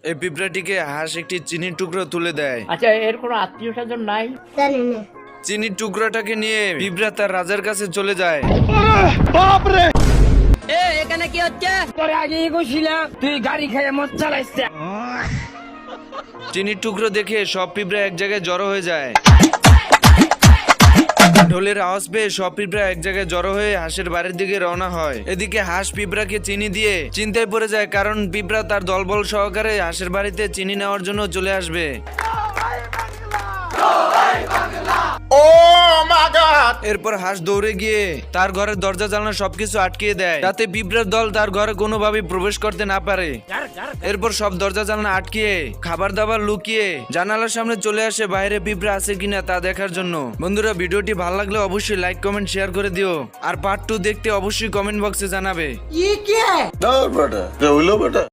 এই পিঁপড়াটিকে হাঁস একটি চিনির টুকরো তুলে দেয়। আচ্ছা, এর কোনো আত্মীয় স্বজন নাই? জানি না। চিনির টুকরাটাকে নিয়ে পিঁপড়া তার রাজার কাছে চলে যায়। এখানে কি হচ্ছে? তোর আগে গেছিলাম, তুই গাড়ি খেয়ে মদ চালাইছিস। চিনির টুকরো দেখে সব পিঁপড়া এক জায়গায় জড়ো হয়ে যায়। ঢোলের আওয়াজ পেয়ে সব পিঁপড়া এক জায়গায় জড়ো হয়ে হাঁসের বাড়ির দিকে রওনা হয়। এদিকে হাঁস পিঁপড়াকে চিনি দিয়ে চিন্তায় পড়ে যায়, কারণ পিঁপড়া তার দলবল সহকারে হাঁসের বাড়িতে চিনি নেওয়ার জন্য চলে আসবে। এরপর হাঁস দৌড়ে গিয়ে তার ঘরের দরজা জানলা সবকিছু আটকিয়ে দেয়, যাতে পিঁপড়ার দল তার ঘরে কোনোভাবে প্রবেশ করতে না পারে। এরপর সব দরজা জানলা আটকিয়ে খাবার দাবার লুকিয়ে জানালার সামনে চলে আসে বাইরে পিঁপড়া আছে কিনা তা দেখার জন্য। বন্ধুরা, ভিডিওটি ভালো লাগলে অবশ্যই লাইক কমেন্ট শেয়ার করে দিও, আর পার্ট 2 দেখতে অবশ্যই কমেন্ট বক্সে জানাবে। না বেটা, হইলো বেটা।